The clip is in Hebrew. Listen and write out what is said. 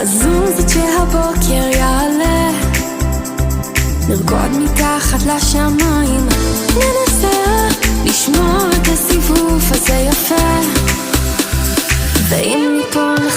לזוז עד שהבוקר יעלה, נרקוד מתחת לשמיים, ננסה לשמור את הסיבוב הזה יפה, ואם ניפול